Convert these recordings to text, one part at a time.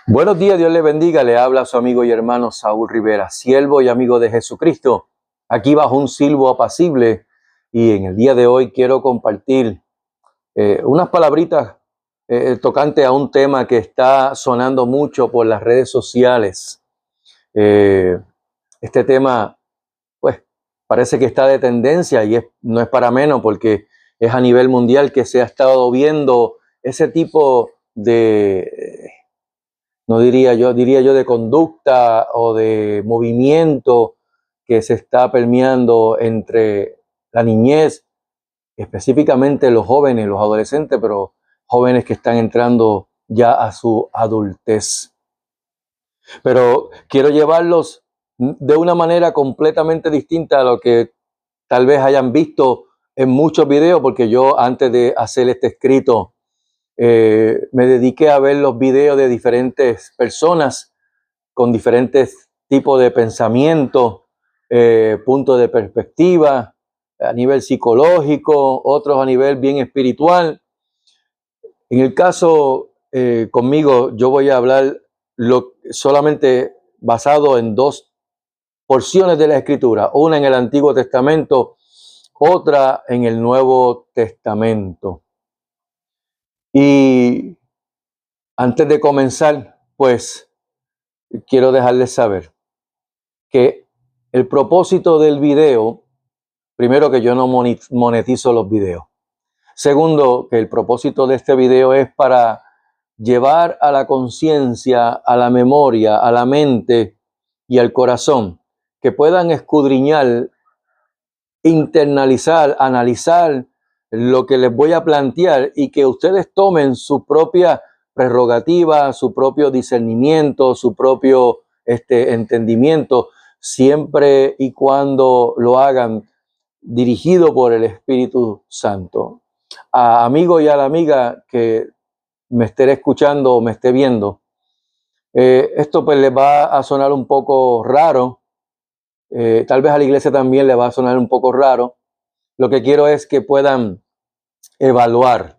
Buenos días, Dios le bendiga. Le habla su amigo y hermano Saúl Rivera, siervo y amigo de Jesucristo, aquí bajo un silbo apacible. Y en el día de hoy quiero compartir unas palabritas tocante a un tema que está sonando mucho por las redes sociales. Este tema, pues, parece que está de tendencia y no es para menos porque es a nivel mundial que se ha estado viendo ese tipo de no diría yo de conducta o de movimiento que se está permeando entre la niñez, específicamente los jóvenes, los adolescentes, pero jóvenes que están entrando ya a su adultez. Pero quiero llevarlos de una manera completamente distinta a lo que tal vez hayan visto en muchos videos, porque yo antes de hacer este escrito me dediqué a ver los videos de diferentes personas con diferentes tipos de pensamiento, puntos de perspectiva, a nivel psicológico, otros a nivel bien espiritual. En el caso conmigo, yo voy a hablar solamente basado en dos porciones de la Escritura, una en el Antiguo Testamento, otra en el Nuevo Testamento. Y antes de comenzar, pues quiero dejarles saber que el propósito del video, primero, que yo no monetizo los videos. Segundo, que el propósito de este video es para llevar a la conciencia, a la memoria, a la mente y al corazón, que puedan escudriñar, internalizar, analizar lo que les voy a plantear y que ustedes tomen su propia prerrogativa, su propio discernimiento, su propio entendimiento, siempre y cuando lo hagan dirigido por el Espíritu Santo. A amigo y a la amiga que me esté escuchando o me esté viendo, esto pues les va a sonar un poco raro, tal vez a la iglesia también le va a sonar un poco raro. Lo que quiero es que puedan evaluar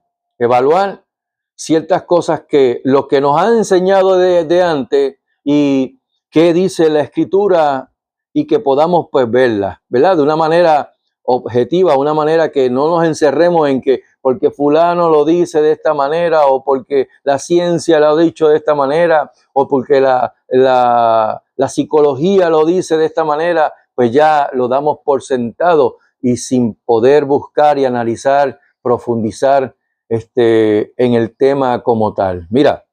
ciertas cosas que lo que nos han enseñado de antes y qué dice la Escritura y que podamos pues verla, ¿verdad? De una manera objetiva, una manera que no nos encerremos en que porque fulano lo dice de esta manera o porque la ciencia lo ha dicho de esta manera o porque la psicología lo dice de esta manera, pues ya lo damos por sentado y sin poder buscar y analizar, profundizar en el tema como tal. Mira,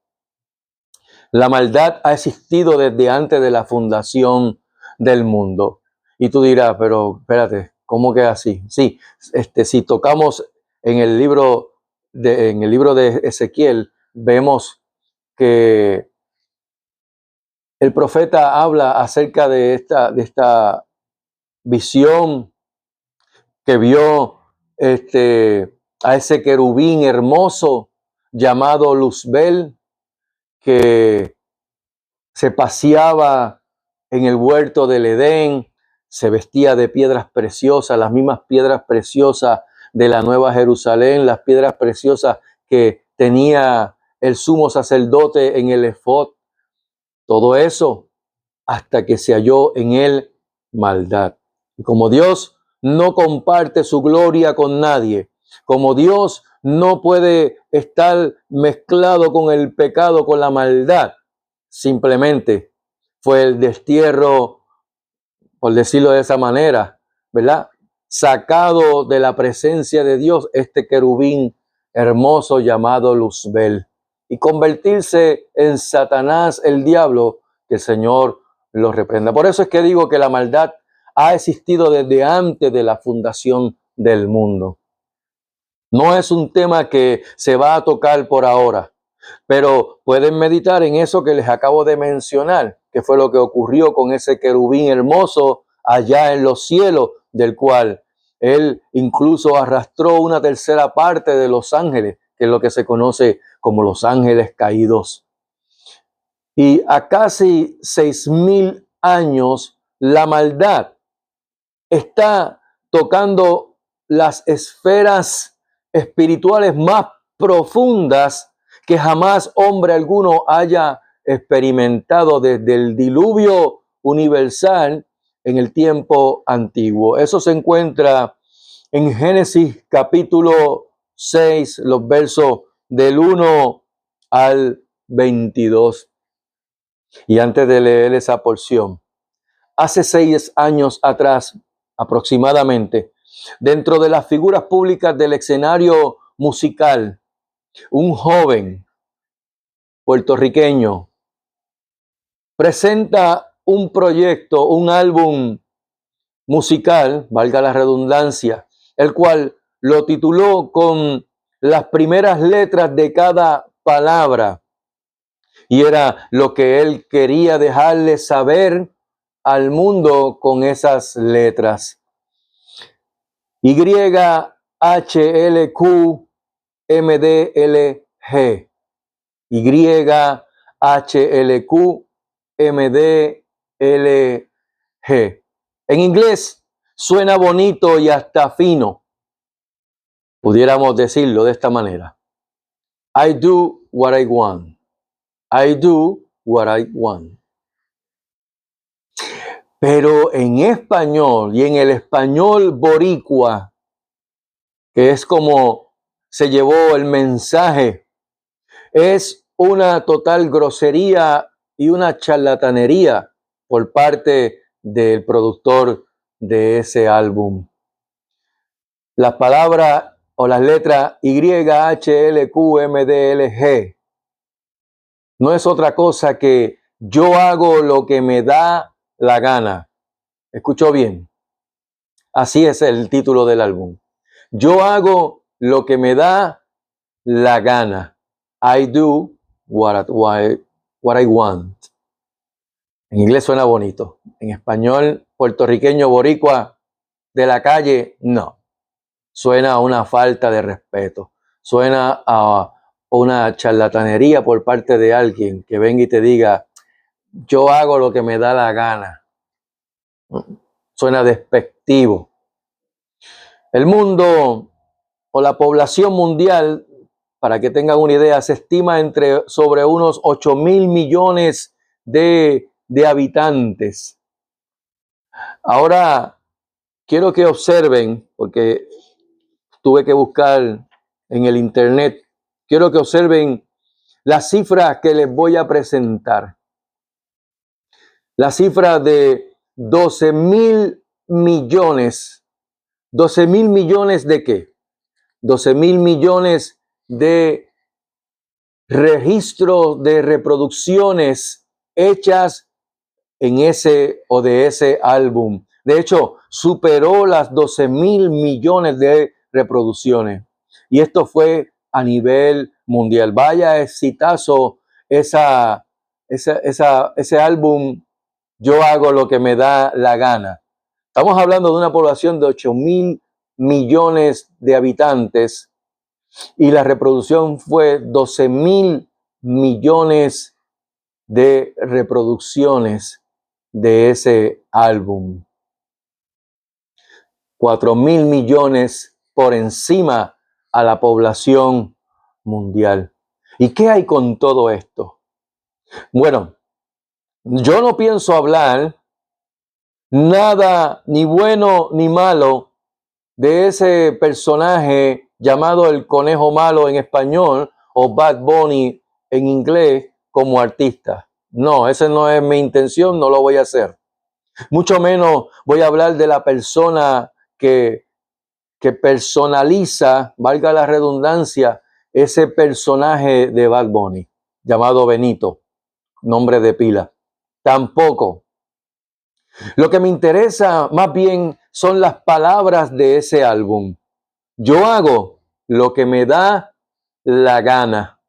la maldad ha existido desde antes de la fundación del mundo. Y tú dirás, pero espérate, ¿cómo que así? Sí, si tocamos en el libro de Ezequiel, vemos que el profeta habla acerca de esta visión que vio a ese querubín hermoso llamado Luzbel, que se paseaba en el huerto del Edén, se vestía de piedras preciosas, las mismas piedras preciosas de la Nueva Jerusalén, las piedras preciosas que tenía el sumo sacerdote en el efod, todo eso hasta que se halló en él maldad. Y como Dios no comparte su gloria con nadie, como Dios no puede estar mezclado con el pecado, con la maldad, simplemente fue el destierro, por decirlo de esa manera, ¿verdad? Sacado de la presencia de Dios este querubín hermoso llamado Luzbel y convertirse en Satanás, el diablo, que el Señor lo reprenda. Por eso es que digo que la maldad ha existido desde antes de la fundación del mundo. No es un tema que se va a tocar por ahora, pero pueden meditar en eso que les acabo de mencionar, que fue lo que ocurrió con ese querubín hermoso allá en los cielos, del cual él incluso arrastró una tercera parte de los ángeles, que es lo que se conoce como los ángeles caídos. Y a casi 6,000 años, la maldad está tocando las esferas espirituales más profundas que jamás hombre alguno haya experimentado desde el diluvio universal en el tiempo antiguo. Eso se encuentra en Génesis capítulo 6, los versos del 1 al 22. Y antes de leer esa porción, hace 6 años atrás aproximadamente, dentro de las figuras públicas del escenario musical, un joven puertorriqueño presenta un proyecto, un álbum musical, valga la redundancia, el cual lo tituló con las primeras letras de cada palabra. Y era lo que él quería dejarle saber al mundo con esas letras. YHLQMDLG. YHLQMDLG. En inglés suena bonito y hasta fino. Pudiéramos decirlo de esta manera. I do what I want. I do what I want. Pero en español y en el español boricua, que es como se llevó el mensaje, es una total grosería y una charlatanería por parte del productor de ese álbum. Las palabras o las letras YHLQMDLG no es otra cosa que yo hago lo que me da la gana. ¿Escuchó bien? Así es el título del álbum. Yo hago lo que me da la gana. I do what I want. En inglés suena bonito. En español, puertorriqueño, boricua, de la calle, no. Suena a una falta de respeto. Suena a una charlatanería por parte de alguien que venga y te diga, yo hago lo que me da la gana. Suena despectivo. El mundo o la población mundial, para que tengan una idea, se estima sobre unos 8,000 millones de habitantes. Ahora, quiero que observen, porque tuve que buscar en el internet, quiero que observen las cifras que les voy a presentar. La cifra de 12,000 millones. ¿12,000 millones de qué? 12,000 millones de registros de reproducciones hechas en ese o de ese álbum. De hecho, superó las 12,000 millones de reproducciones. Y esto fue a nivel mundial. Vaya exitazo ese álbum, Yo hago lo que me da la gana. Estamos hablando de una población de 8,000 millones de habitantes y la reproducción fue 12,000 millones de reproducciones de ese álbum. 4,000 millones por encima a la población mundial. ¿Y qué hay con todo esto? Bueno, yo no pienso hablar nada ni bueno ni malo de ese personaje llamado el Conejo Malo en español o Bad Bunny en inglés como artista. No, esa no es mi intención, no lo voy a hacer. Mucho menos voy a hablar de la persona que personaliza, valga la redundancia, ese personaje de Bad Bunny llamado Benito, nombre de pila. Tampoco. Lo que me interesa más bien son las palabras de ese álbum. Yo hago lo que me da la gana.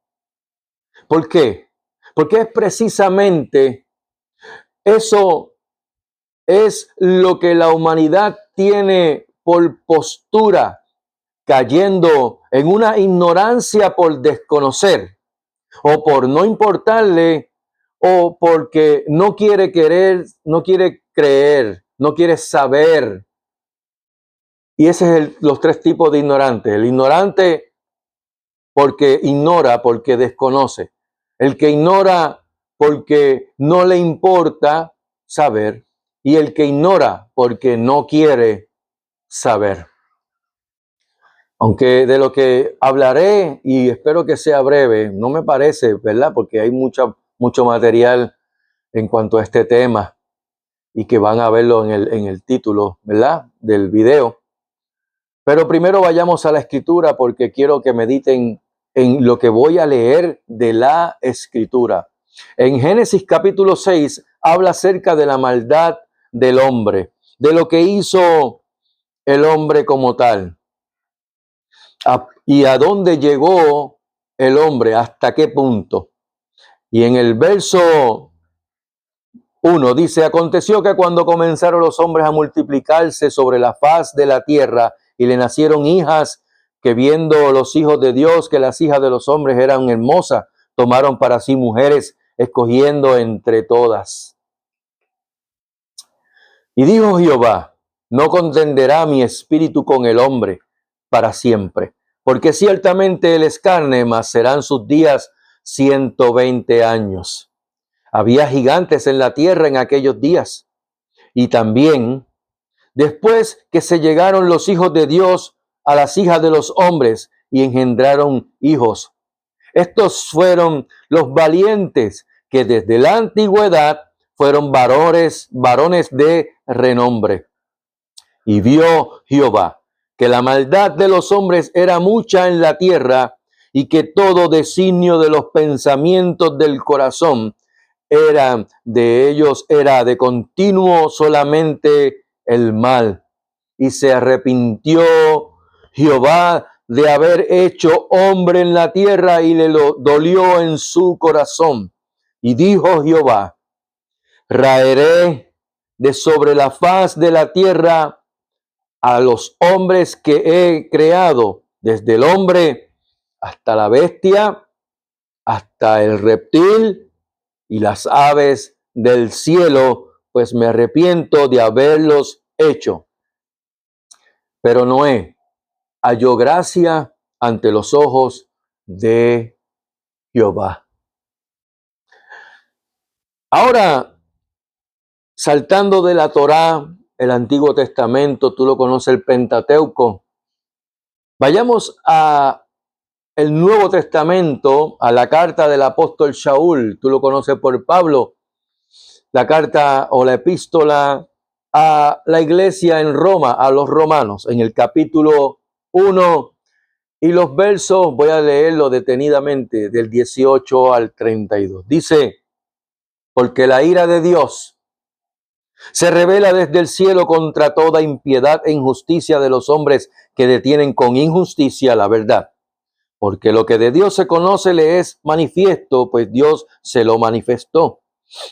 ¿Por qué? Porque es precisamente eso es lo que la humanidad tiene por postura, cayendo en una ignorancia por desconocer o por no importarle o porque no quiere querer, no quiere creer, no quiere saber. Y ese es los 3 tipos de ignorantes. El ignorante porque ignora, porque desconoce. El que ignora porque no le importa saber, y el que ignora porque no quiere saber. Aunque de lo que hablaré, y espero que sea breve, no me parece, ¿verdad? Porque hay mucho material en cuanto a este tema y que van a verlo en el título, ¿verdad? Del video. Pero primero vayamos a la escritura porque quiero que mediten en lo que voy a leer de la escritura. En Génesis capítulo 6 habla acerca de la maldad del hombre, de lo que hizo el hombre como tal. Y a dónde llegó el hombre, hasta qué punto. Y en el verso 1 dice: aconteció que cuando comenzaron los hombres a multiplicarse sobre la faz de la tierra y le nacieron hijas, que viendo los hijos de Dios que las hijas de los hombres eran hermosas, tomaron para sí mujeres, escogiendo entre todas. Y dijo Jehová: no contenderá mi espíritu con el hombre para siempre, porque ciertamente él es carne, mas serán sus días 120 años. Había gigantes en la tierra en aquellos días. Y también, después que se llegaron los hijos de Dios a las hijas de los hombres y engendraron hijos. Estos fueron los valientes que desde la antigüedad fueron varones de renombre. Y vio Jehová que la maldad de los hombres era mucha en la tierra, y que todo designio de los pensamientos del corazón era de continuo solamente el mal. Y se arrepintió Jehová de haber hecho hombre en la tierra, y le dolió en su corazón. Y dijo Jehová: raeré de sobre la faz de la tierra a los hombres que he creado, desde el hombre hasta la bestia, hasta el reptil y las aves del cielo, pues me arrepiento de haberlos hecho. Pero Noé halló gracia ante los ojos de Jehová. Ahora, saltando de la Torá, el Antiguo Testamento, tú lo conoces, el Pentateuco, vayamos a el Nuevo Testamento, a la carta del apóstol Shaul, tú lo conoces por Pablo, la carta o la epístola a la iglesia en Roma, a los romanos, en el capítulo 1 y los versos, voy a leerlo detenidamente, del 18 al 32. Dice: porque la ira de Dios se revela desde el cielo contra toda impiedad e injusticia de los hombres que detienen con injusticia la verdad. Porque lo que de Dios se conoce le es manifiesto, pues Dios se lo manifestó.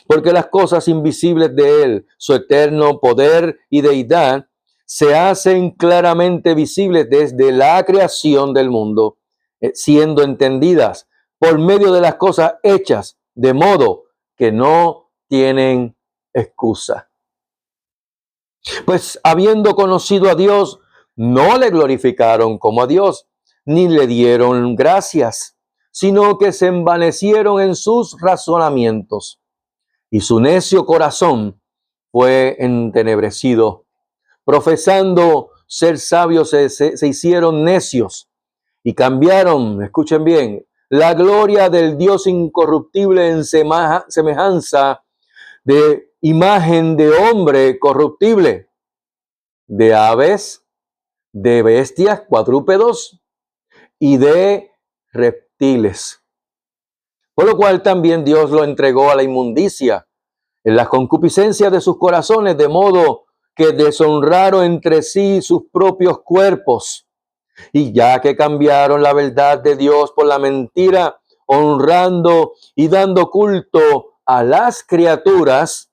Porque las cosas invisibles de Él, su eterno poder y deidad, se hacen claramente visibles desde la creación del mundo, siendo entendidas por medio de las cosas hechas, de modo que no tienen excusa. Pues habiendo conocido a Dios, no le glorificaron como a Dios, ni le dieron gracias, sino que se envanecieron en sus razonamientos, y su necio corazón fue entenebrecido. Profesando ser sabios, se hicieron necios y cambiaron, escuchen bien, la gloria del Dios incorruptible en semejanza de imagen de hombre corruptible, de aves, de bestias, cuadrúpedos y de reptiles. Por lo cual también Dios lo entregó a la inmundicia en las concupiscencias de sus corazones, de modo que deshonraron entre sí sus propios cuerpos. Y ya que cambiaron la verdad de Dios por la mentira, honrando y dando culto a las criaturas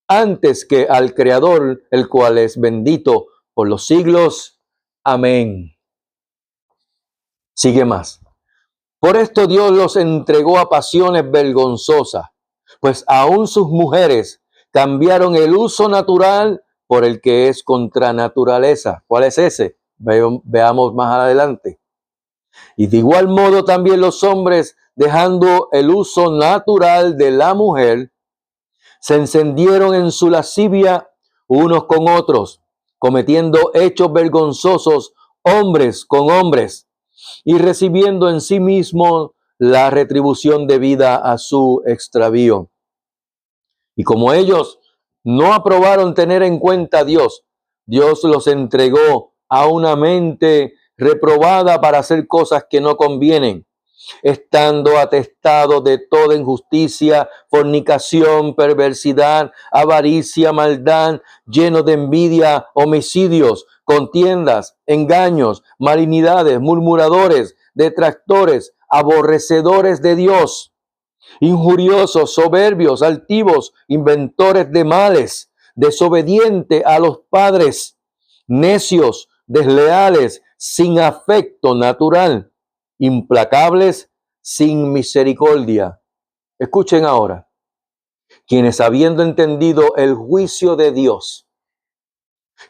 antes que al Creador, el cual es bendito por los siglos. Amén. Sigue más. Por esto Dios los entregó a pasiones vergonzosas, pues aún sus mujeres cambiaron el uso natural por el que es contra naturaleza. ¿Cuál es ese? Veamos más adelante. Y de igual modo también los hombres dejando el uso natural de la mujer, se encendieron en su lascivia unos con otros, cometiendo hechos vergonzosos hombres con hombres y recibiendo en sí mismos la retribución debida a su extravío. Y como ellos no aprobaron tener en cuenta a Dios, Dios los entregó a una mente reprobada para hacer cosas que no convienen, estando atestados de toda injusticia, fornicación, perversidad, avaricia, maldad, llenos de envidia, homicidios, contiendas, engaños, malignidades, murmuradores, detractores, aborrecedores de Dios, injuriosos, soberbios, altivos, inventores de males, desobedientes a los padres, necios, desleales, sin afecto natural, implacables, sin misericordia. Escuchen ahora, quienes habiendo entendido el juicio de Dios,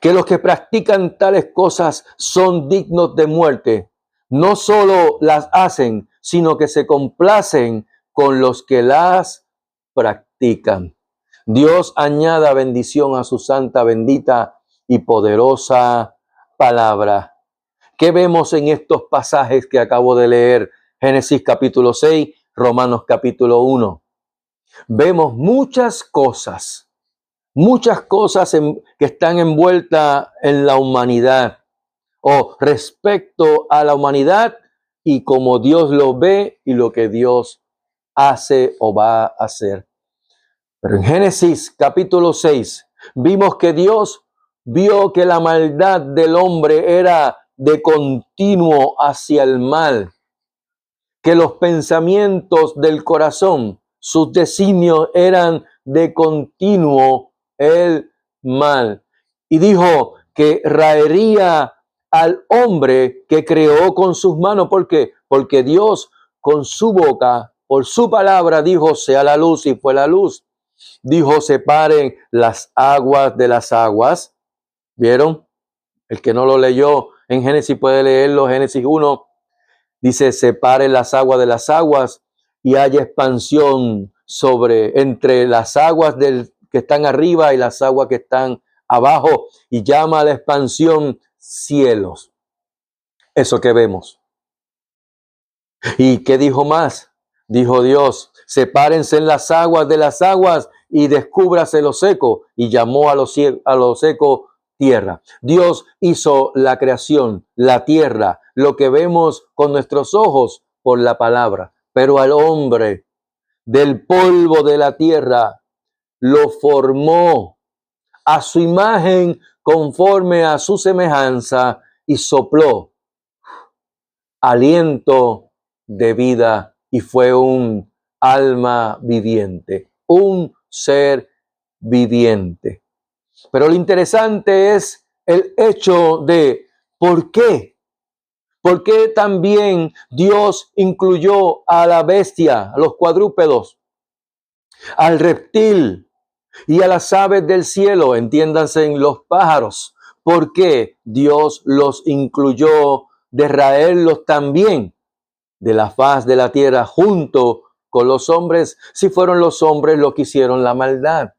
que los que practican tales cosas son dignos de muerte, no solo las hacen, sino que se complacen con los que las practican. Dios añada bendición a su santa, bendita y poderosa palabra. ¿Qué vemos en estos pasajes que acabo de leer? Génesis capítulo 6, Romanos capítulo 1. Vemos muchas cosas que están envueltas en la humanidad o respecto a la humanidad y cómo Dios lo ve y lo que Dios hace o va a hacer. Pero en Génesis capítulo 6 vimos que Dios vio que la maldad del hombre era de continuo hacia el mal, que los pensamientos del corazón, sus designios eran de continuo el mal. Y dijo que raería al hombre que creó con sus manos. ¿Por qué? Porque Dios con su boca, por su palabra, dijo sea la luz y fue la luz. Dijo separen las aguas de las aguas. ¿Vieron? El que no lo leyó en Génesis puede leerlo, Génesis 1. Dice, separe las aguas de las aguas y haya expansión entre las aguas que están arriba y las aguas que están abajo, y llama a la expansión cielos. Eso que vemos. ¿Y qué dijo más? Dijo Dios, sepárense las aguas de las aguas y descúbrase lo seco, y llamó a lo seco tierra. Dios hizo la creación, la tierra, lo que vemos con nuestros ojos por la palabra, pero al hombre del polvo de la tierra lo formó a su imagen, conforme a su semejanza, y sopló aliento de vida y fue un alma viviente, un ser viviente. Pero lo interesante es el hecho de ¿por qué? ¿Por qué también Dios incluyó a la bestia, a los cuadrúpedos, al reptil y a las aves del cielo, entiéndanse en los pájaros? ¿Por qué Dios los incluyó de raerlos también de la faz de la tierra junto con los hombres, si fueron los hombres los que hicieron la maldad?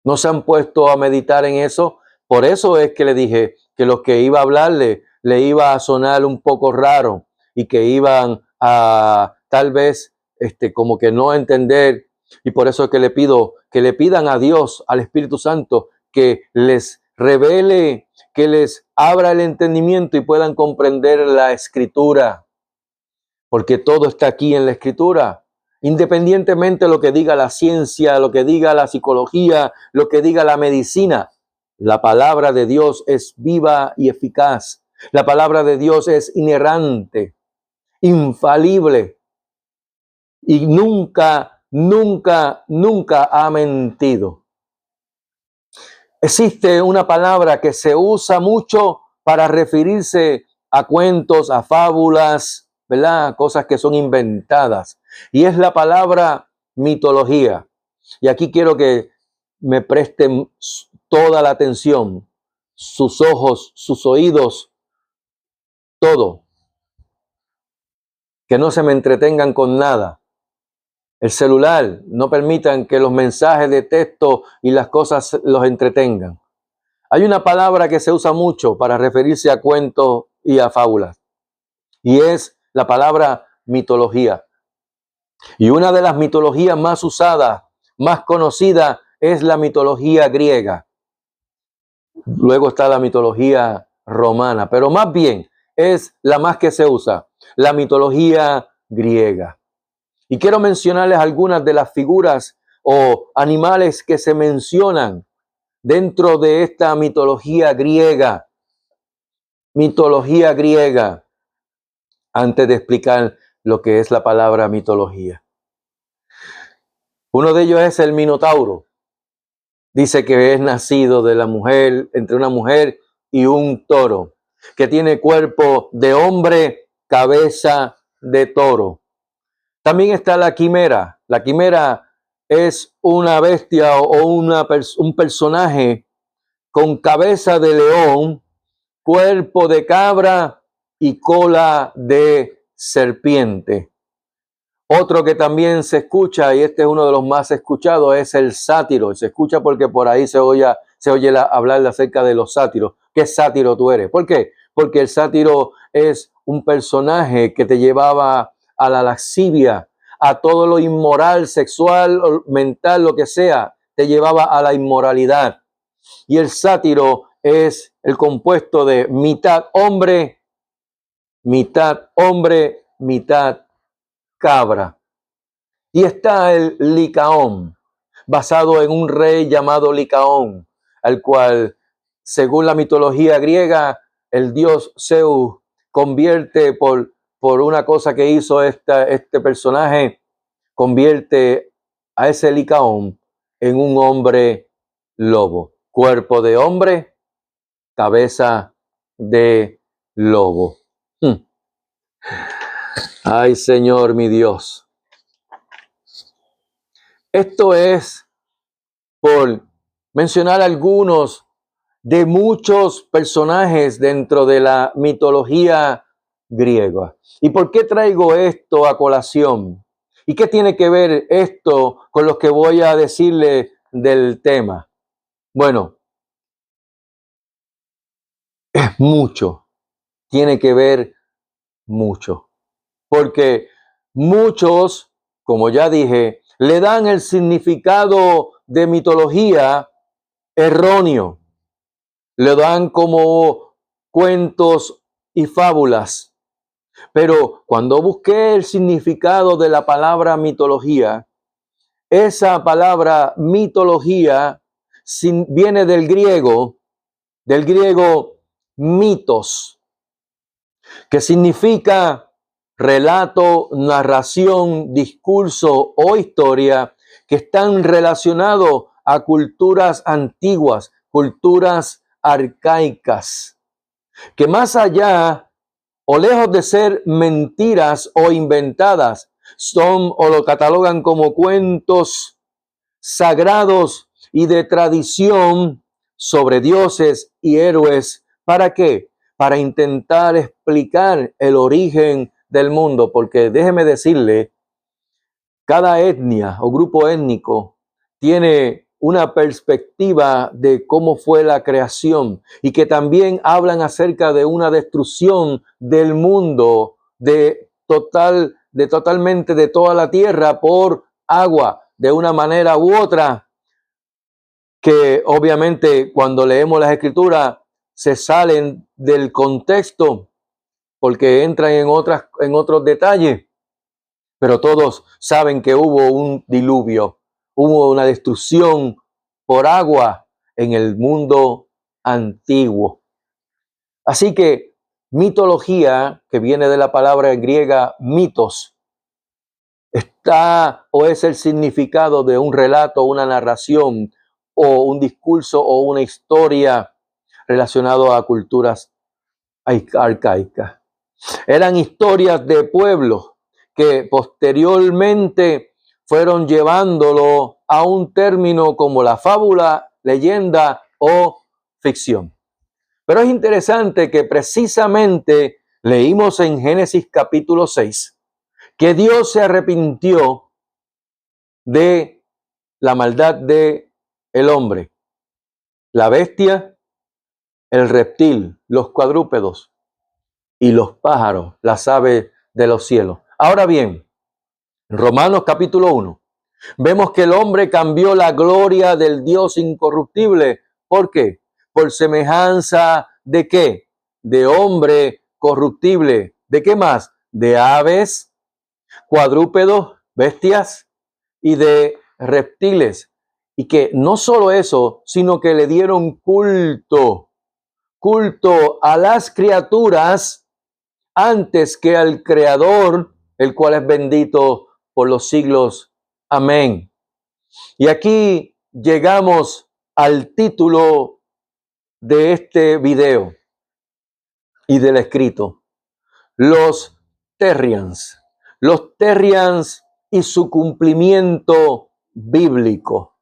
¿No se han puesto a meditar en eso? Por eso es que le dije que los que iba a hablarle le iba a sonar un poco raro y que iban a tal vez como que no entender. Y por eso es que le pido que le pidan a Dios, al Espíritu Santo, que les revele, que les abra el entendimiento y puedan comprender la Escritura. Porque todo está aquí en la Escritura. Independientemente de lo que diga la ciencia, lo que diga la psicología, lo que diga la medicina, la palabra de Dios es viva y eficaz. La palabra de Dios es inerrante, infalible y nunca, nunca, nunca ha mentido. Existe una palabra que se usa mucho para referirse a cuentos, a fábulas, ¿verdad? Cosas que son inventadas. Y es la palabra mitología. Y aquí quiero que me presten toda la atención, sus ojos, sus oídos, todo. que no se me entretengan con nada. El celular, no permitan que los mensajes de texto y las cosas los entretengan. Hay una palabra que se usa mucho para referirse a cuentos y a fábulas, y es la palabra mitología. Y una de las mitologías más usadas, más conocida, es la mitología griega. Luego está la mitología romana, pero más bien es la más que se usa, la mitología griega. Y quiero mencionarles algunas de las figuras o animales que se mencionan dentro de esta mitología griega. Mitología griega, antes de explicar lo que es la palabra mitología. Uno de ellos es el Minotauro. Dice que es nacido de la mujer, entre una mujer y un toro, que tiene cuerpo de hombre, cabeza de toro. También está la quimera. La quimera es una bestia o un personaje con cabeza de león, cuerpo de cabra y cola de serpiente. Otro que también se escucha, y este es uno de los más escuchados, es el sátiro. Se escucha porque por ahí se oye hablar acerca de los sátiros. ¿Qué sátiro tú eres? ¿Por qué? Porque el sátiro es un personaje que te llevaba a la lascivia, a todo lo inmoral, sexual, mental, lo que sea, te llevaba a la inmoralidad. Y el sátiro es el compuesto de mitad hombre, mitad cabra. Y está el Licaón, basado en un rey llamado Licaón, al cual, según la mitología griega, el dios Zeus convierte por una cosa que hizo este personaje, convierte a ese Licaón en un hombre lobo. Cuerpo de hombre, cabeza de lobo. Ay, Señor, mi Dios. Esto es por mencionar algunos de muchos personajes dentro de la mitología griega. ¿Y por qué traigo esto a colación? ¿Y qué tiene que ver esto con lo que voy a decirle del tema? Bueno, es mucho. Tiene que ver mucho. Porque muchos, como ya dije, le dan el significado de mitología erróneo. Le dan como cuentos y fábulas. Pero cuando busqué el significado de la palabra mitología, esa palabra mitología viene del griego mitos, que significa relato, narración, discurso o historia que están relacionados a culturas antiguas, culturas arcaicas, que más allá o lejos de ser mentiras o inventadas, son o lo catalogan como cuentos sagrados y de tradición sobre dioses y héroes. ¿Para qué? Para intentar explicar el origen del mundo, porque déjeme decirle, cada etnia o grupo étnico tiene una perspectiva de cómo fue la creación y que también hablan acerca de una destrucción del mundo, totalmente de toda la tierra por agua, de una manera u otra, que obviamente cuando leemos las escrituras se salen del contexto porque entran en otros detalles. Pero todos saben que hubo un diluvio, hubo una destrucción por agua en el mundo antiguo. Así que mitología, que viene de la palabra griega mitos, está o es el significado de un relato, una narración o un discurso o una historia relacionado a culturas arcaicas. Eran historias de pueblos que posteriormente fueron llevándolo a un término como la fábula, leyenda o ficción. Pero es interesante que precisamente leímos en Génesis capítulo 6 que Dios se arrepintió de la maldad de el hombre, la bestia, el reptil, los cuadrúpedos y los pájaros, las aves de los cielos. Ahora bien, Romanos capítulo 1, vemos que el hombre cambió la gloria del Dios incorruptible. ¿Por qué? Por semejanza de qué? De hombre corruptible. ¿De qué más? De aves, cuadrúpedos, bestias y de reptiles. Y que no solo eso, sino que le dieron culto a las criaturas antes que al Creador, el cual es bendito por los siglos. Amén. Y aquí llegamos al título de este video y del escrito. Los Terrians. Los Terrians y su cumplimiento bíblico.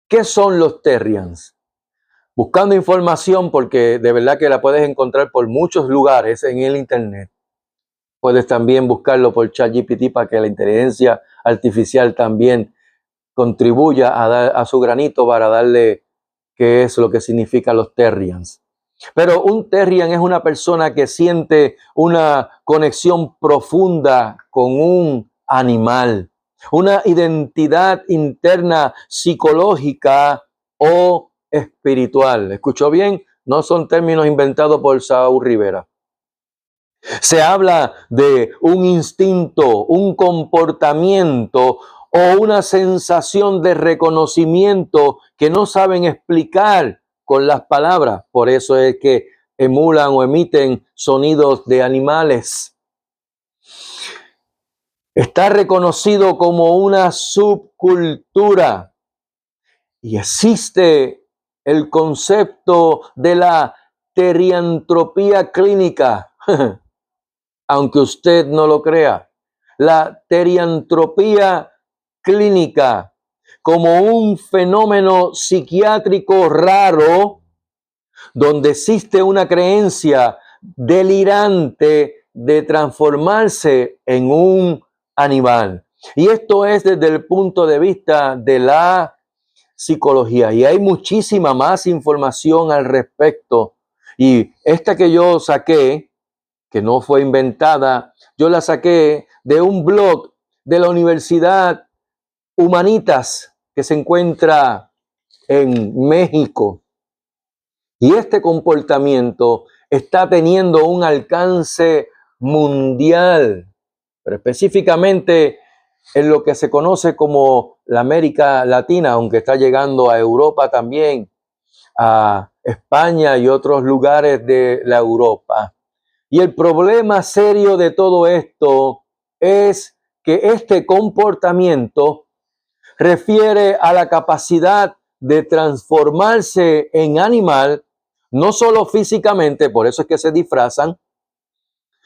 ¿Qué son los Terrians? Buscando información, porque de verdad que la puedes encontrar por muchos lugares en el internet. Puedes también buscarlo por ChatGPT para que la inteligencia artificial también contribuya a su granito para darle qué es lo que significa los Terrians. Pero un Terrian es una persona que siente una conexión profunda con un animal, una identidad interna psicológica o espiritual. ¿Escuchó bien? No son términos inventados por Saúl Rivera. Se habla de un instinto, un comportamiento o una sensación de reconocimiento que no saben explicar con las palabras. Por eso es que emulan o emiten sonidos de animales. Está reconocido como una subcultura y existe el concepto de la teriantropía clínica. Aunque usted no lo crea, la teriantropía clínica como un fenómeno psiquiátrico raro donde existe una creencia delirante de transformarse en un animal. Y esto es desde el punto de vista de la psicología. Y hay muchísima más información al respecto. Y esta que yo saqué, que no fue inventada, yo la saqué de un blog de la Universidad Humanitas que se encuentra en México. Y este comportamiento está teniendo un alcance mundial, pero específicamente en lo que se conoce como la América Latina, aunque está llegando a Europa también, a España y otros lugares de la Europa. Y el problema serio de todo esto es que este comportamiento refiere a la capacidad de transformarse en animal, no solo físicamente, por eso es que se disfrazan,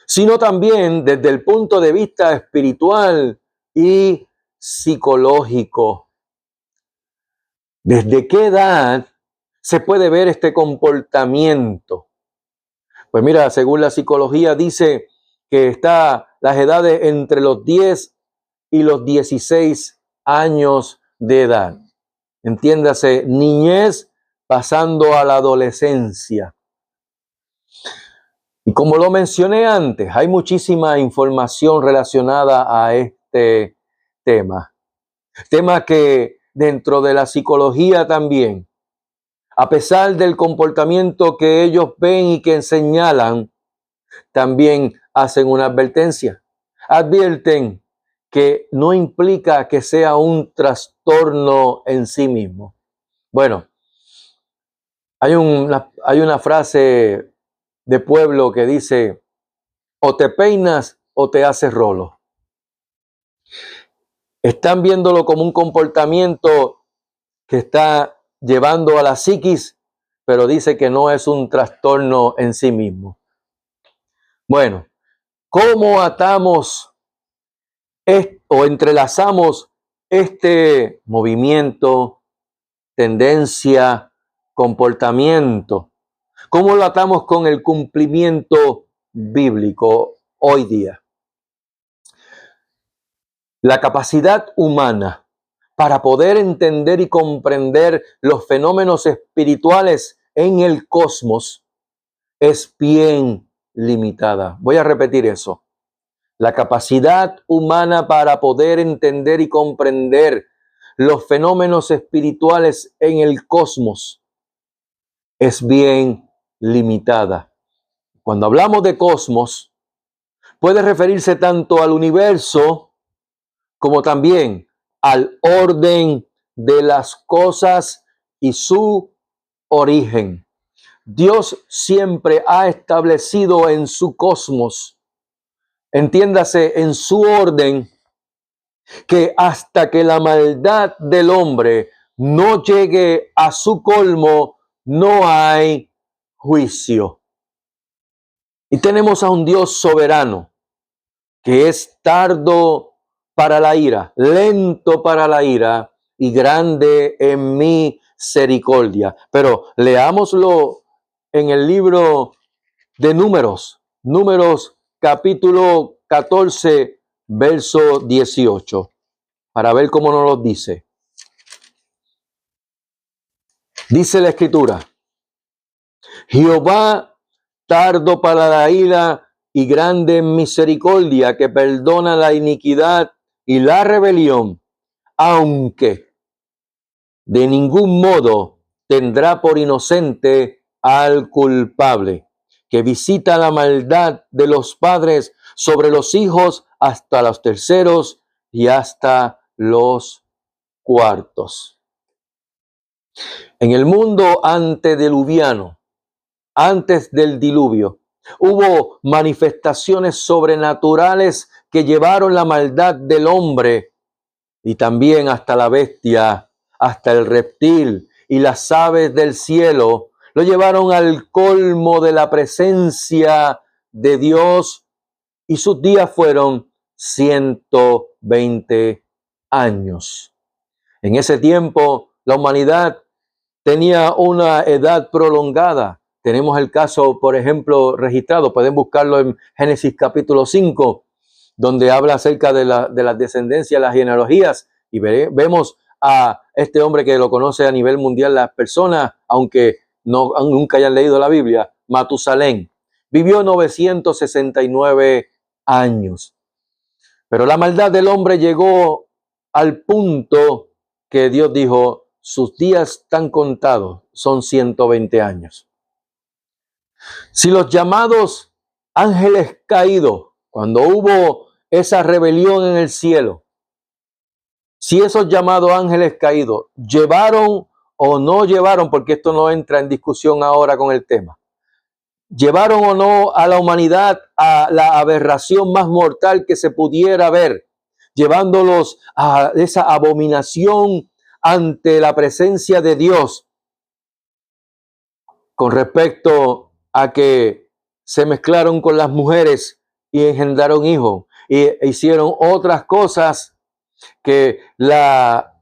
sino también desde el punto de vista espiritual y psicológico. ¿Desde qué edad se puede ver este comportamiento? Pues mira, según la psicología dice que está las edades entre los 10 y los 16 años de edad. Entiéndase, niñez pasando a la adolescencia. Y como lo mencioné antes, hay muchísima información relacionada a este tema. Tema que dentro de la psicología también, a pesar del comportamiento que ellos ven y que señalan, también hacen una advertencia. Advierten que no implica que sea un trastorno en sí mismo. Bueno, hay una frase de pueblo que dice, o te peinas o te haces rolo. Están viéndolo como un comportamiento que está llevando a la psiquis, pero dice que no es un trastorno en sí mismo. Bueno, ¿cómo atamos o entrelazamos este movimiento, tendencia, comportamiento? ¿Cómo lo atamos con el cumplimiento bíblico hoy día? La capacidad humana para poder entender y comprender los fenómenos espirituales en el cosmos es bien limitada. Voy a repetir eso. La capacidad humana para poder entender y comprender los fenómenos espirituales en el cosmos es bien limitada. Cuando hablamos de cosmos, puede referirse tanto al universo como también al orden de las cosas y su origen. Dios siempre ha establecido en su cosmos, entiéndase, en su orden, que hasta que la maldad del hombre no llegue a su colmo, no hay juicio. Y tenemos a un Dios soberano que es tardo para la ira, lento para la ira y grande en misericordia. Pero leámoslo en el libro de Números capítulo 14, verso 18, para ver cómo nos lo dice. Dice la Escritura: Jehová tardo para la ira y grande en misericordia, que perdona la iniquidad y la rebelión, aunque de ningún modo tendrá por inocente al culpable, que visita la maldad de los padres sobre los hijos hasta los terceros y hasta los cuartos. En el mundo antediluviano, antes del diluvio, hubo manifestaciones sobrenaturales que llevaron la maldad del hombre y también hasta la bestia, hasta el reptil y las aves del cielo, lo llevaron al colmo de la presencia de Dios, y sus días fueron 120 años. En ese tiempo, la humanidad tenía una edad prolongada. Tenemos el caso, por ejemplo, registrado, pueden buscarlo en Génesis capítulo 5, donde habla acerca de la descendencia, las genealogías, y vemos a este hombre que lo conoce a nivel mundial las personas, aunque nunca hayan leído la Biblia, Matusalén. Vivió 969 años. Pero la maldad del hombre llegó al punto que Dios dijo: sus días están contados, son 120 años. Si los llamados ángeles caídos, cuando hubo esa rebelión en el cielo, si esos llamados ángeles caídos llevaron o no llevaron, porque esto no entra en discusión ahora con el tema, llevaron o no a la humanidad a la aberración más mortal que se pudiera ver, llevándolos a esa abominación ante la presencia de Dios, con respecto a que se mezclaron con las mujeres y engendraron hijos, e hicieron otras cosas que la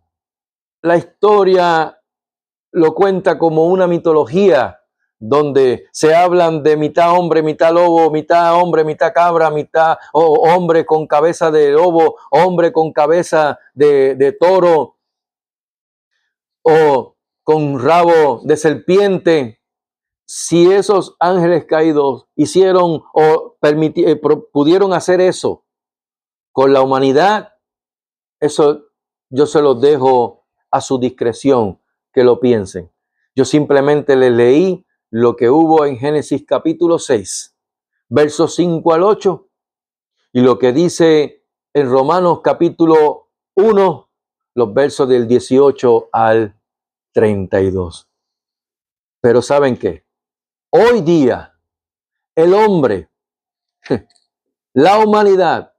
historia lo cuenta como una mitología, donde se hablan de mitad hombre, mitad lobo, mitad hombre, mitad cabra, mitad hombre con cabeza de lobo, hombre con cabeza de toro, o con rabo de serpiente. Si esos ángeles caídos hicieron o pudieron hacer eso con la humanidad, eso yo se los dejo a su discreción, que lo piensen. Yo simplemente les leí lo que hubo en Génesis capítulo 6, versos 5 al 8, y lo que dice en Romanos capítulo 1, los versos del 18 al 32. Pero ¿saben qué? Hoy día, el hombre, la humanidad,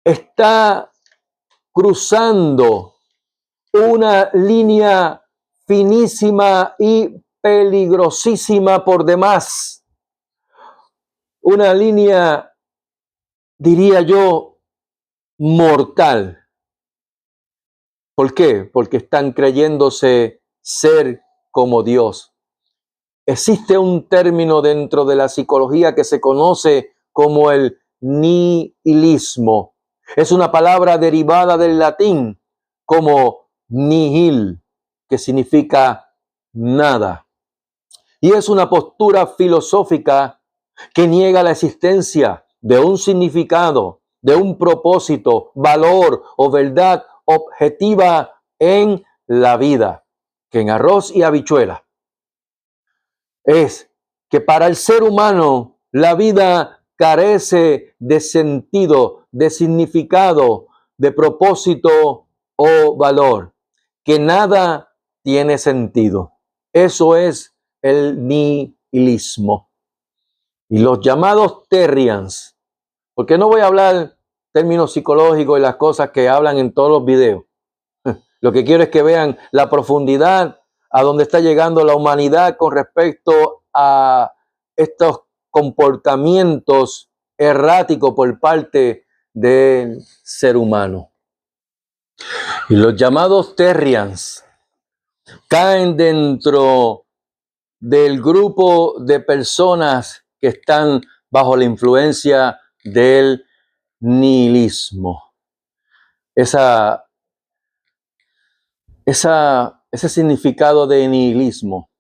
está cruzando una línea finísima y peligrosísima por demás. Una línea, diría yo, mortal. ¿Por qué? Porque están creyéndose ser como Dios. Existe un término dentro de la psicología que se conoce como el nihilismo. Es una palabra derivada del latín como nihil, que significa nada. Y es una postura filosófica que niega la existencia de un significado, de un propósito, valor o verdad objetiva en la vida, que en arroz y habichuela es que para el ser humano la vida carece de sentido, de significado, de propósito o valor, que nada tiene sentido. Eso es el nihilismo. Y los llamados terrians, porque no voy a hablar términos psicológicos y las cosas que hablan en todos los videos. Lo que quiero es que vean la profundidad a donde está llegando la humanidad con respecto a estos comportamientos erráticos por parte del ser humano. Y los llamados terrians caen dentro del grupo de personas que están bajo la influencia del nihilismo. Ese significado de nihilismo.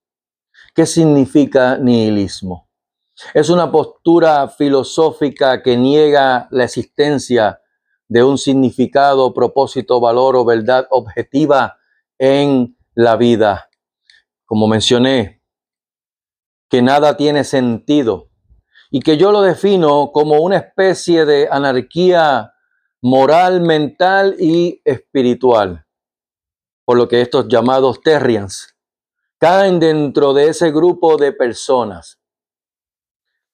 ¿Qué significa nihilismo? Es una postura filosófica que niega la existencia de un significado, propósito, valor o verdad objetiva en la vida. Como mencioné, que nada tiene sentido y que yo lo defino como una especie de anarquía moral, mental y espiritual. Por lo que estos llamados terrians caen dentro de ese grupo de personas.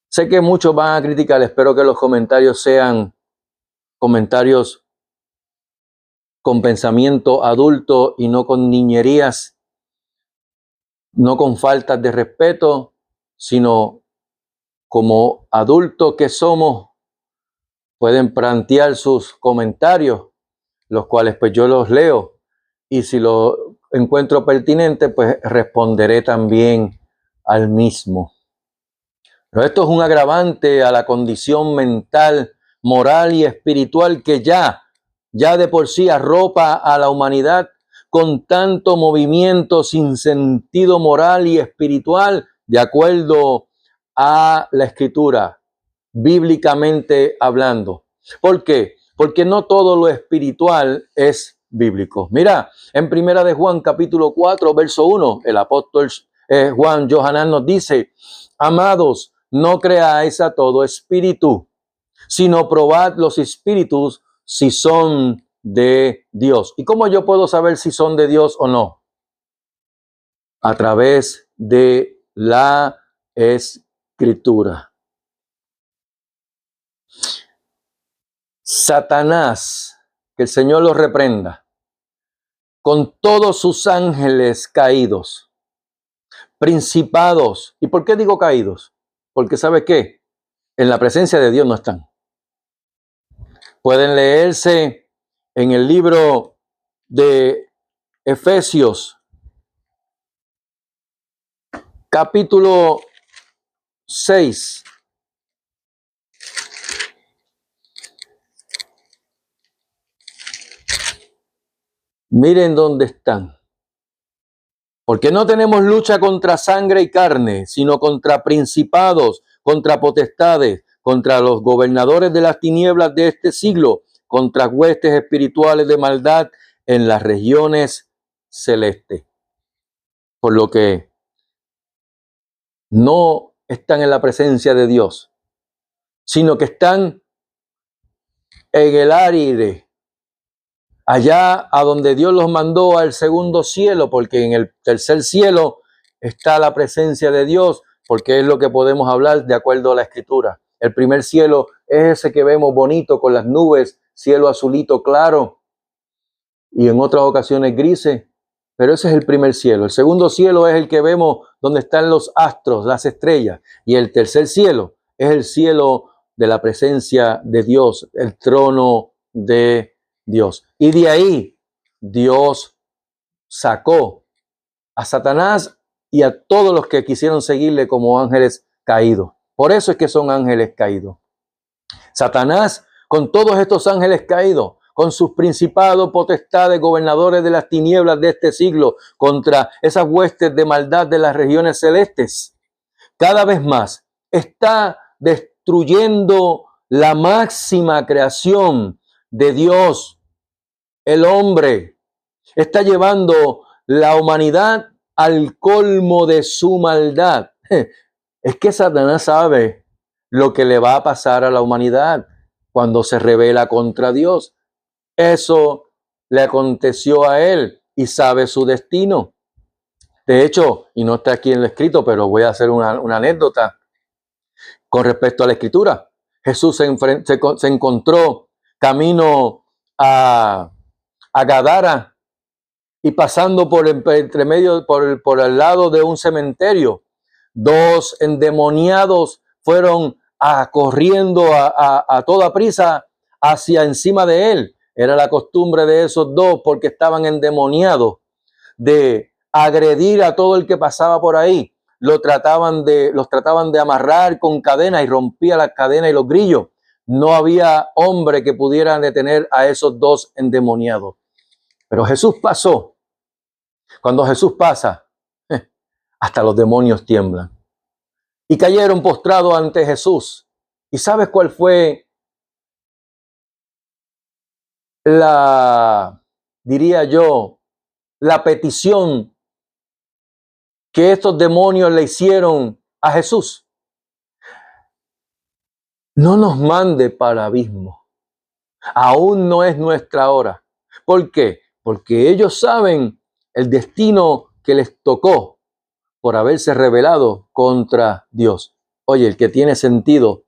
Sé que muchos van a criticar, espero que los comentarios sean comentarios con pensamiento adulto y no con niñerías, no con faltas de respeto, sino como adultos que somos, pueden plantear sus comentarios, los cuales pues yo los leo y si lo encuentro pertinente, pues responderé también al mismo. Pero esto es un agravante a la condición mental, moral y espiritual que ya de por sí arropa a la humanidad con tanto movimiento sin sentido moral y espiritual, de acuerdo a la Escritura, bíblicamente hablando. ¿Por qué? Porque no todo lo espiritual es bíblico. Mira, en Primera de Juan capítulo 4, verso 1, el apóstol Juan Johanán nos dice: amados, no creáis a todo espíritu, sino probad los espíritus si son de Dios. ¿Y cómo yo puedo saber si son de Dios o no? A través de la Escritura. Satanás, que el Señor lo reprenda, con todos sus ángeles caídos, principados. ¿Y por qué digo caídos? Porque ¿sabe qué? En la presencia de Dios no están. Pueden leerse en el libro de Efesios, capítulo 6. Miren dónde están. Porque no tenemos lucha contra sangre y carne, sino contra principados, contra potestades, contra los gobernadores de las tinieblas de este siglo, contra huestes espirituales de maldad en las regiones celestes. Por lo que no están en la presencia de Dios, sino que están en el aire, allá a donde Dios los mandó al segundo cielo, porque en el tercer cielo está la presencia de Dios, porque es lo que podemos hablar de acuerdo a la Escritura. El primer cielo es ese que vemos bonito con las nubes, cielo azulito claro y en otras ocasiones grises, pero ese es el primer cielo. El segundo cielo es el que vemos donde están los astros, las estrellas, y el tercer cielo es el cielo de la presencia de Dios, el trono de Dios. Y de ahí Dios sacó a Satanás y a todos los que quisieron seguirle como ángeles caídos. Por eso es que son ángeles caídos. Satanás con todos estos ángeles caídos, con sus principados, potestades, gobernadores de las tinieblas de este siglo, contra esas huestes de maldad de las regiones celestes. Cada vez más está destruyendo la máxima creación de Dios, el hombre. Está llevando la humanidad al colmo de su maldad. Es que Satanás sabe lo que le va a pasar a la humanidad cuando se rebela contra Dios. Eso le aconteció a él y sabe su destino. De hecho, y no está aquí en lo escrito, pero voy a hacer una anécdota con respecto a la escritura. Jesús se encontró camino a Gadara y pasando por entre medio, por el lado de un cementerio, dos endemoniados fueron corriendo a toda prisa hacia encima de él. Era la costumbre de esos dos, porque estaban endemoniados, de agredir a todo el que pasaba por ahí. Los trataban de amarrar con cadenas y rompía las cadenas y los grillos. No había hombre que pudiera detener a esos dos endemoniados. Pero Jesús pasó. Cuando Jesús pasa, hasta los demonios tiemblan. Y cayeron postrados ante Jesús. ¿Y sabes cuál fue diría yo, la petición que estos demonios le hicieron a Jesús? No nos mande para abismo. Aún no es nuestra hora. ¿Por qué? Porque ellos saben el destino que les tocó por haberse rebelado contra Dios. Oye, el que tiene sentido,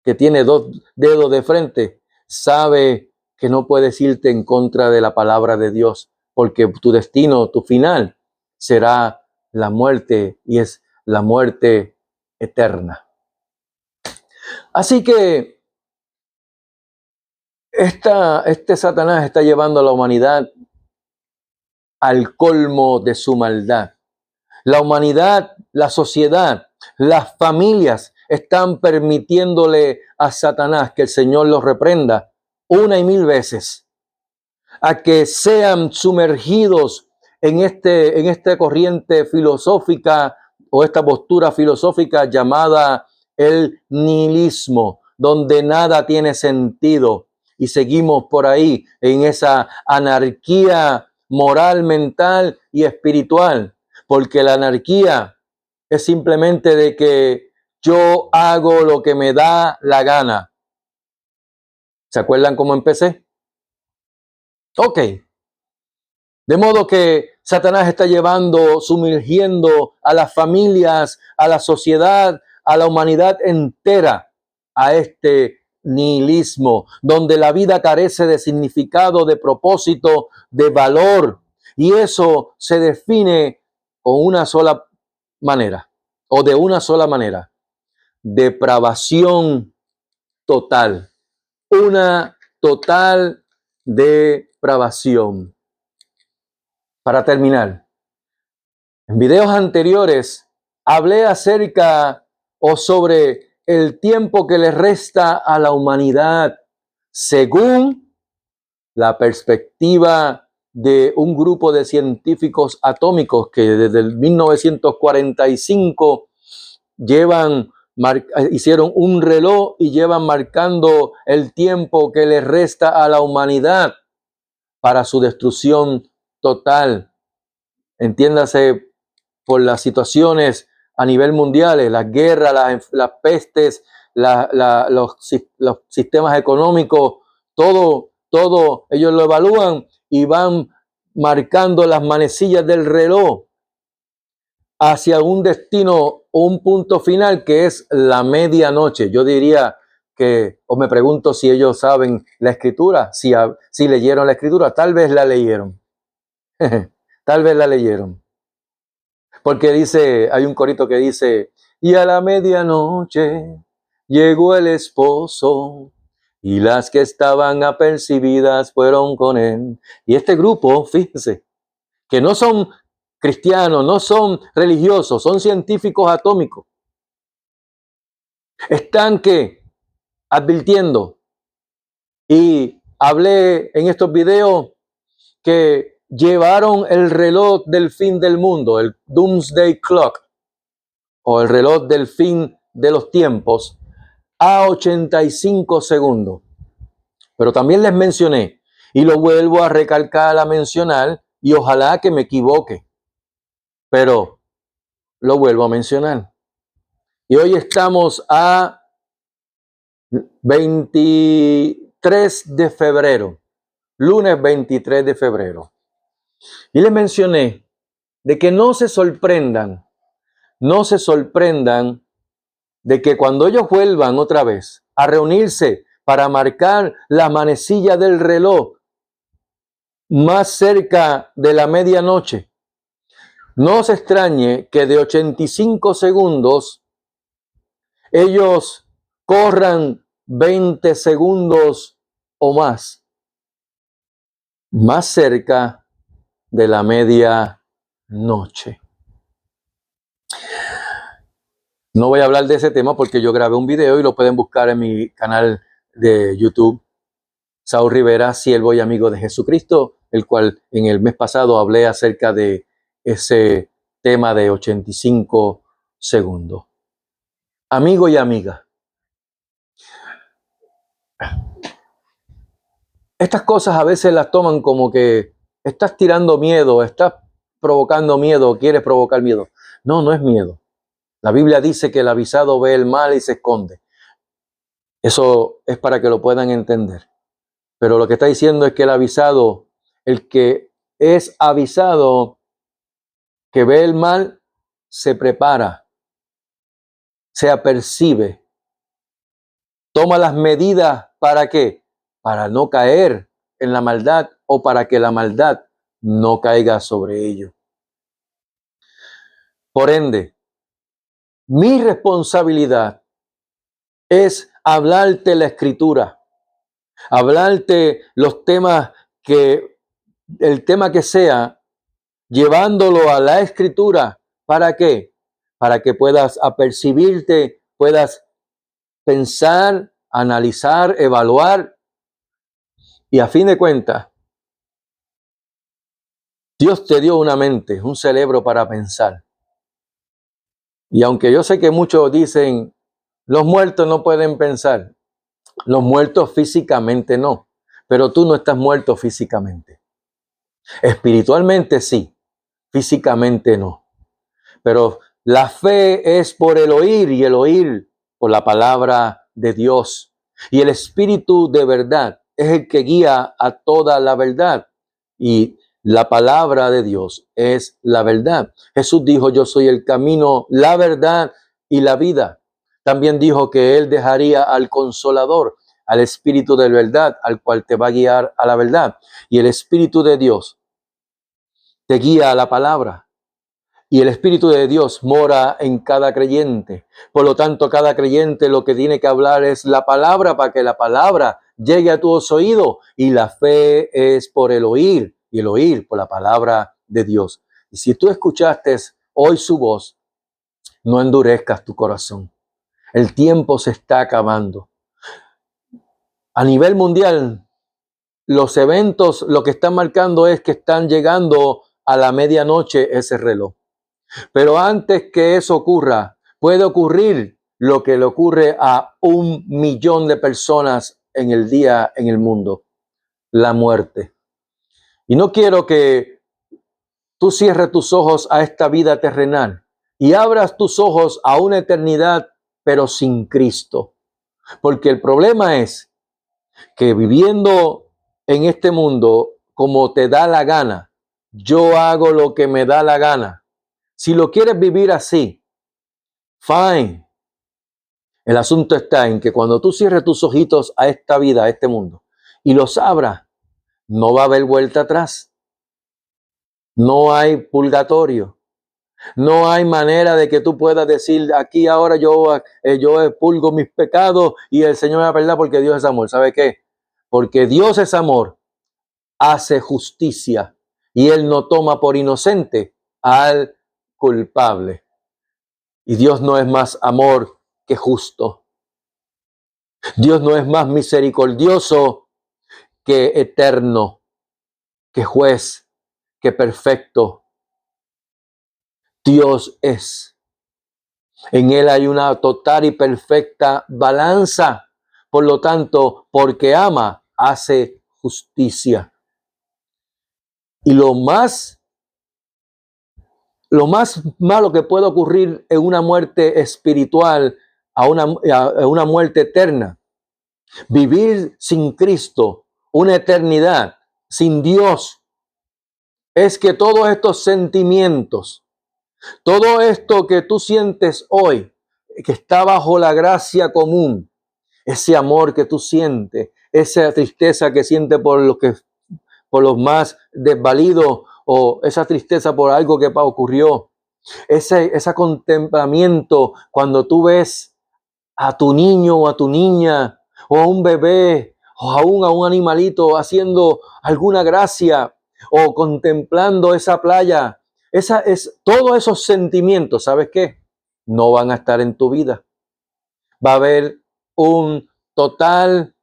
que tiene dos dedos de frente, sabe que no puedes irte en contra de la palabra de Dios, porque tu destino, tu final, será la muerte, y es la muerte eterna. Así que este Satanás está llevando a la humanidad al colmo de su maldad. La humanidad, la sociedad, las familias están permitiéndole a Satanás, que el Señor los reprenda una y mil veces, a que sean sumergidos en esta corriente filosófica o esta postura filosófica llamada el nihilismo, donde nada tiene sentido, y seguimos por ahí en esa anarquía moral, mental y espiritual, porque la anarquía es simplemente de que yo hago lo que me da la gana. ¿Se acuerdan cómo empecé? Ok. De modo que Satanás está sumergiendo a las familias, a la sociedad, a la humanidad entera a este nihilismo, donde la vida carece de significado, de propósito, de valor. Y eso se define con una sola manera, o de una sola manera: depravación total. Una total depravación. Para terminar, en videos anteriores hablé acerca o sobre el tiempo que le resta a la humanidad según la perspectiva de un grupo de científicos atómicos que desde el 1945 hicieron un reloj y llevan marcando el tiempo que le resta a la humanidad para su destrucción total. Entiéndase, por las situaciones a nivel mundial, las guerras, las pestes, los sistemas económicos, todo ellos lo evalúan y van marcando las manecillas del reloj hacia un destino o un punto final que es la medianoche. Yo diría que, o me pregunto si ellos saben la escritura, si leyeron la escritura. Tal vez la leyeron. Tal vez la leyeron. Porque hay un corito que dice: y a la medianoche llegó el esposo, y las que estaban apercibidas fueron con él. Y este grupo, fíjense, que no son cristianos, no son religiosos, son científicos atómicos, están advirtiendo Y hablé en estos videos que llevaron el reloj del fin del mundo, el Doomsday Clock, o el reloj del fin de los tiempos, a 85 segundos. Pero también les mencioné, y lo vuelvo a recalcar, a mencionar, y ojalá que me equivoque, pero lo vuelvo a mencionar. Y hoy estamos a 23 de febrero, lunes 23 de febrero. Y les mencioné de que no se sorprendan de que cuando ellos vuelvan otra vez a reunirse para marcar la manecilla del reloj más cerca de la medianoche, no se extrañe que de 85 segundos ellos corran 20 segundos o más cerca de la medianoche. No voy a hablar de ese tema porque yo grabé un video y lo pueden buscar en mi canal de YouTube, Saúl Rivera, siervo y amigo de Jesucristo, el cual en el mes pasado hablé acerca de ese tema de 85 segundos. Amigo y amiga, estas cosas a veces las toman como que estás tirando miedo, estás provocando miedo, quieres provocar miedo. No, no es miedo. La Biblia dice que el avisado ve el mal y se esconde. Eso es para que lo puedan entender. Pero lo que está diciendo es que el avisado, el que es avisado, que ve el mal, se prepara, se apercibe, toma las medidas ¿para qué? Para no caer en la maldad o para que la maldad no caiga sobre ellos. Por ende, mi responsabilidad es hablarte la escritura, hablarte los temas el tema que sea, llevándolo a la escritura. ¿Para qué? Para que puedas apercibirte, puedas pensar, analizar, evaluar y a fin de cuentas, Dios te dio una mente, un cerebro para pensar. Y aunque yo sé que muchos dicen, los muertos no pueden pensar, los muertos físicamente no, pero tú no estás muerto físicamente. Espiritualmente sí, físicamente no. Pero la fe es por el oír y el oír por la palabra de Dios. Y el Espíritu de verdad es el que guía a toda la verdad. Y la palabra de Dios es la verdad. Jesús dijo, yo soy el camino, la verdad y la vida. También dijo que Él dejaría al Consolador, al Espíritu de verdad, al cual te va a guiar a la verdad. Y el Espíritu de Dios te guía a la palabra. Y el Espíritu de Dios mora en cada creyente. Por lo tanto, cada creyente lo que tiene que hablar es la palabra para que la palabra llegue a tus oídos. Y la fe es por el oír y el oír por la palabra de Dios. Y si tú escuchaste hoy su voz, no endurezcas tu corazón. El tiempo se está acabando. A nivel mundial, los eventos lo que están marcando es que están llegando a la medianoche ese reloj. Pero antes que eso ocurra, puede ocurrir lo que le ocurre a 1 millón de personas en el día en el mundo, la muerte. Y no quiero que tú cierres tus ojos a esta vida terrenal y abras tus ojos a una eternidad, pero sin Cristo. Porque el problema es que viviendo en este mundo como te da la gana, yo hago lo que me da la gana. Si lo quieres vivir así, fine. El asunto está en que cuando tú cierres tus ojitos a esta vida, a este mundo, y los abras, no va a haber vuelta atrás. No hay purgatorio. No hay manera de que tú puedas decir, aquí ahora yo expurgo mis pecados y el Señor me va a perdonar porque Dios es amor. ¿Sabe qué? Porque Dios es amor, hace justicia y Él no toma por inocente al culpable. Y Dios no es más amor que justo. Dios no es más misericordioso que eterno, que juez, que perfecto Dios es. En Él hay una total y perfecta balanza. Por lo tanto, porque ama, hace justicia. Y lo más malo que puede ocurrir en una muerte espiritual, a una muerte eterna, vivir sin Cristo, una eternidad sin Dios, es que todos estos sentimientos, todo esto que tú sientes hoy, que está bajo la gracia común, ese amor que tú sientes, esa tristeza que sientes por los más desvalidos, o esa tristeza por algo que ocurrió, ese contemplamiento cuando tú ves a tu niño o a tu niña o a un bebé o aún a un animalito haciendo alguna gracia o contemplando esa playa, todos esos sentimientos, ¿sabes qué? No van a estar en tu vida. Va a haber un total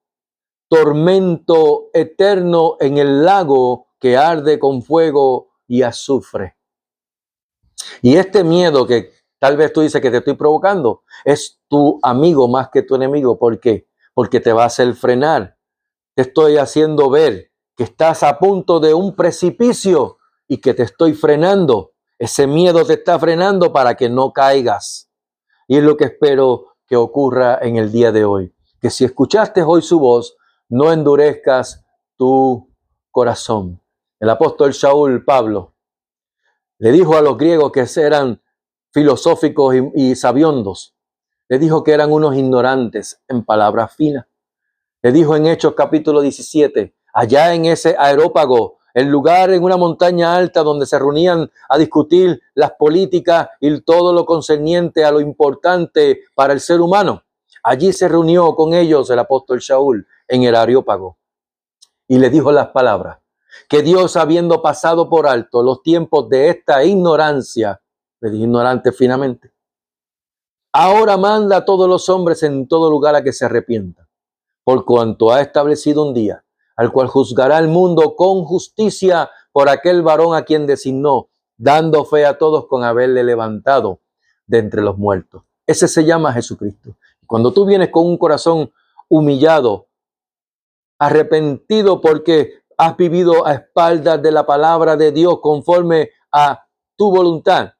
tormento eterno en el lago que arde con fuego y azufre. Y este miedo que tal vez tú dices que te estoy provocando es tu amigo más que tu enemigo. ¿Por qué? Porque te va a hacer frenar. Te estoy haciendo ver que estás a punto de un precipicio y que te estoy frenando. Ese miedo te está frenando para que no caigas. Y es lo que espero que ocurra en el día de hoy. Que si escuchaste hoy su voz, no endurezcas tu corazón. El apóstol Shaul, Pablo, le dijo a los griegos que eran filosóficos y sabiondos. Le dijo que eran unos ignorantes en palabras finas. Le dijo en Hechos capítulo 17, allá en ese aerópago, el lugar en una montaña alta donde se reunían a discutir las políticas y todo lo concerniente a lo importante para el ser humano. Allí se reunió con ellos el apóstol Shaul en el areópago y le dijo las palabras que Dios, habiendo pasado por alto los tiempos de esta ignorancia, le dije ignorante finamente, ahora manda a todos los hombres en todo lugar a que se arrepientan, por cuanto ha establecido un día, al cual juzgará el mundo con justicia por aquel varón a quien designó, dando fe a todos con haberle levantado de entre los muertos. Ese se llama Jesucristo. Cuando tú vienes con un corazón humillado, arrepentido porque has vivido a espaldas de la palabra de Dios conforme a tu voluntad,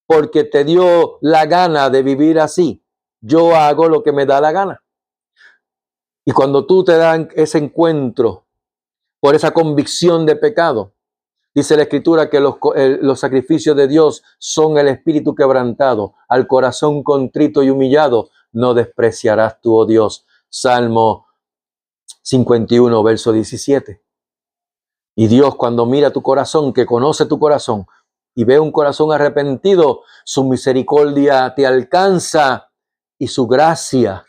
porque te dio la gana de vivir así. Yo hago lo que me da la gana. Y cuando tú te dan ese encuentro por esa convicción de pecado, dice la Escritura que los sacrificios de Dios son el espíritu quebrantado, al corazón contrito y humillado, no despreciarás tú, oh Dios. Salmo 51, verso 17. Y Dios, cuando mira tu corazón, que conoce tu corazón y ve un corazón arrepentido, su misericordia te alcanza y su gracia,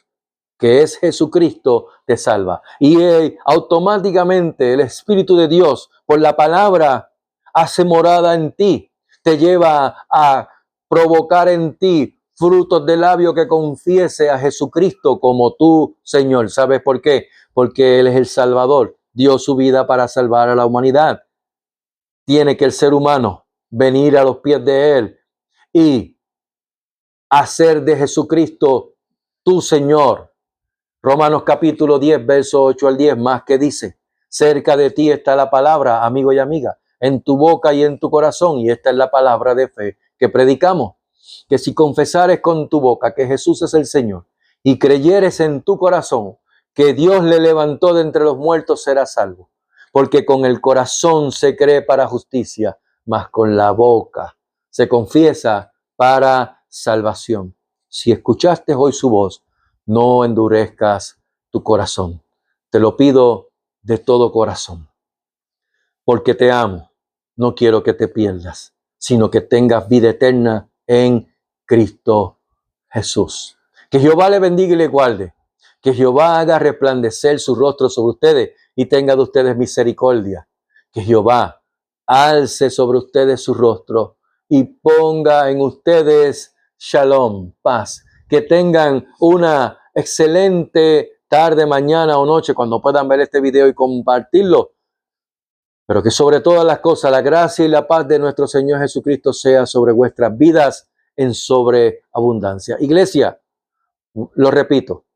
que es Jesucristo, te salva. Y automáticamente el Espíritu de Dios, por la palabra, hace morada en ti, te lleva a provocar en ti frutos de labio que confiese a Jesucristo como tu Señor. ¿Sabes por qué? Porque Él es el Salvador. Dio su vida para salvar a la humanidad. Tiene que el ser humano venir a los pies de Él y hacer de Jesucristo tu Señor. Romanos capítulo 10, verso 8 al 10, más que dice, cerca de ti está la palabra, amigo y amiga, en tu boca y en tu corazón, y esta es la palabra de fe que predicamos, que si confesares con tu boca que Jesús es el Señor, y creyeres en tu corazón que Dios le levantó de entre los muertos, serás salvo, porque con el corazón se cree para justicia, mas con la boca se confiesa para salvación. Si escuchaste hoy su voz, no endurezcas tu corazón. Te lo pido de todo corazón. Porque te amo, no quiero que te pierdas, sino que tengas vida eterna en Cristo Jesús. Que Jehová le bendiga y le guarde. Que Jehová haga resplandecer su rostro sobre ustedes y tenga de ustedes misericordia. Que Jehová alce sobre ustedes su rostro y ponga en ustedes shalom, paz. Que tengan una excelente tarde, mañana o noche, cuando puedan ver este video y compartirlo. Pero que sobre todas las cosas, la gracia y la paz de nuestro Señor Jesucristo sea sobre vuestras vidas en sobreabundancia. Iglesia, lo repito,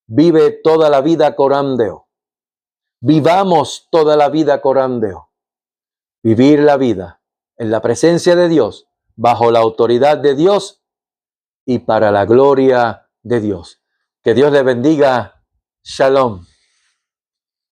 vive toda la vida coram Deo. Vivamos toda la vida coram Deo. Vivir la vida en la presencia de Dios, bajo la autoridad de Dios y para la gloria de Dios. Que Dios le bendiga. Shalom.